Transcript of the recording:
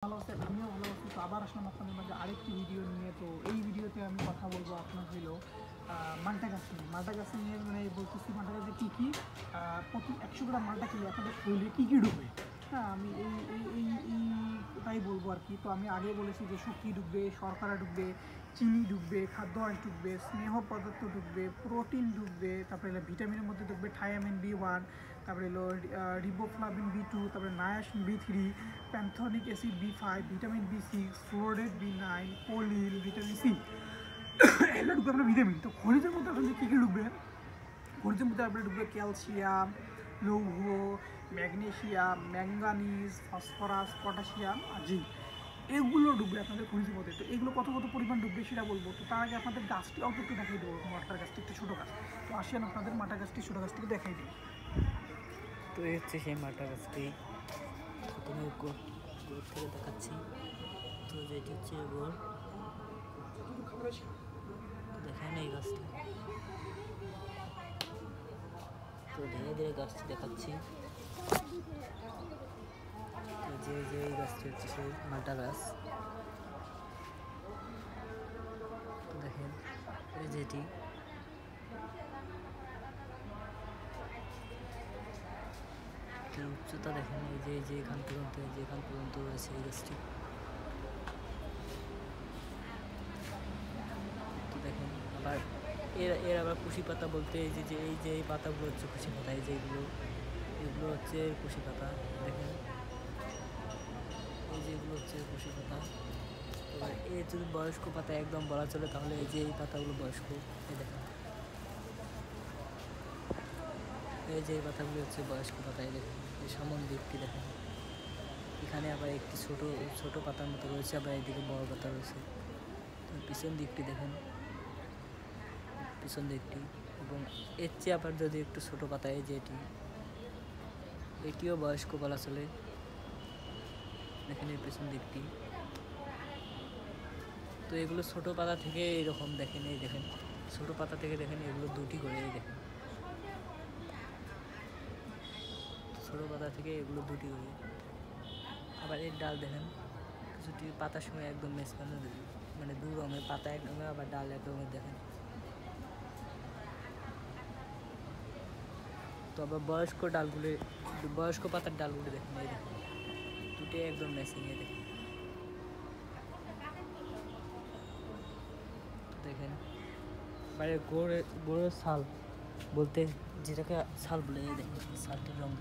ভালো আছে, আমিও ভালো আছি। তো আবার আসলাম আপনাদের মাঝে আরেকটি ভিডিও নিয়ে। তো এই ভিডিওতে আমি কথা বলবো আপনার হলো মাল্টা গাছ নিয়ে। মাল্টা গাছ নিয়ে মানে বলতেছি মাল্টা গাছে কী কী প্রতি 100 গ্রাম মাল্টা কিনলে আপনাদের শরীরে কী কী ঢুকবে। হ্যাঁ, আমি এইটাই বলবো আর কি। তো আমি আগে বলেছি যে শুটকি ঢুকবে, শর্করা ঢুকবে, চিনি ঢুকবে, খাদ্য আঁশ ঢুকবে, স্নেহ পদার্থ ঢুকবে, প্রোটিন ঢুকবে, তারপরে এলো ভিটামিনের মধ্যে ঢুকবে থায়ামিন B1, তারপরে এলো রিবোফ্লাভিন B2, তারপরে niacin B3, pantothenic acid B5, vitamin B6, folate B9, কোলিল, ভিটামিন সি। এগুলো ঢুকবে আপনার ভিটামিন। তো খনিজের মধ্যে আপনাদের কী কী ঢুকবে? খনিজের মধ্যে আপনার ঢুকবে ক্যালসিয়াম, লৌহ, ম্যাগনেশিয়াম, ম্যাঙ্গানিজ, ফসফরাস, পটাশিয়াম আর জিঙ্ক। এগুলো ঢুকবে আপনাদের খনিজের মধ্যে। তো এগুলো কত কত পরিমাণ ঢুকবে সেটা বলবো। তো তার আগে আপনাদের গাছটি অল্প একটু দেখাই দেবো। মাটার গাছটি একটু ছোটো গাছ। তো আসেন আপনাদের মাটা গাছটি ছোটো গাছটিকে দেখাই দিই। তো এই হচ্ছে সেই মাটা গাছটি। প্রথমে গোড় থেকে দেখাচ্ছি। তো যেটি হচ্ছে গোড়, দেখেন এই গাছটি। তো ধীরে ধীরে গাছটি দেখাচ্ছি। তো যে এই গাছটি হচ্ছে সেই মাটা গাছ। তো দেখেন এই যেটি, উচ্চতা দেখেন, এই যে এখান পর্যন্ত রয়েছে এই গাছটি। তো দেখেন আবার এর আবার কুশি পাতা বলতে এই যে এই পাতাগুলো হচ্ছে কুশি পাতা। এই যে এগুলো হচ্ছে কুশি পাতা। দেখেন এই যে এগুলো হচ্ছে কুশি পাতা। এবার এই যদি বয়স্ক পাতা একদম বলা চলে, তাহলে এই যে এই পাতাগুলো বয়স্ক। এই দেখেন এই যে এই পাতাগুলো হচ্ছে বয়স্ক পাতা। এই দেখেন এই সামন দিকটি দেখেন, এখানে আবার একটি ছোট পাতার মতো রয়েছে, আবার এইদিকে বড় পাতা রয়েছে। তো পিছন দিকটি দেখেন, পিছন দিকটি, এবং এর চেয়ে আবার যদি একটু ছোট পাতা, এই যে এটিও বয়স্ক বলা চলে। দেখেন এই পিছন দিকটি। তো এগুলো ছোট পাতা থেকে এইরকম দেখেন, এই দেখেন ছোট পাতা থেকে দেখেন এগুলো দুটি করে, এই দেখেন ছোট পাতা থেকে এগুলো দুটি করে। আবার এর ডাল দেখেন, কিছুটি পাতার সময় একদম মেসকানো, মানে দু রঙের পাতা এক রঙের, আবার ডাল এক রঙের দেখেন। তো আবার বয়স্ক পাতার ডালগুলো দেখেন, এই দেখেন দুটি একদম ম্যাচিং। এই দেখেন, দেখেন বাইরে গোড়ের ছাল বলতে যেটাকে ছাল বলে, এই দেখেন ছালটির রঙ।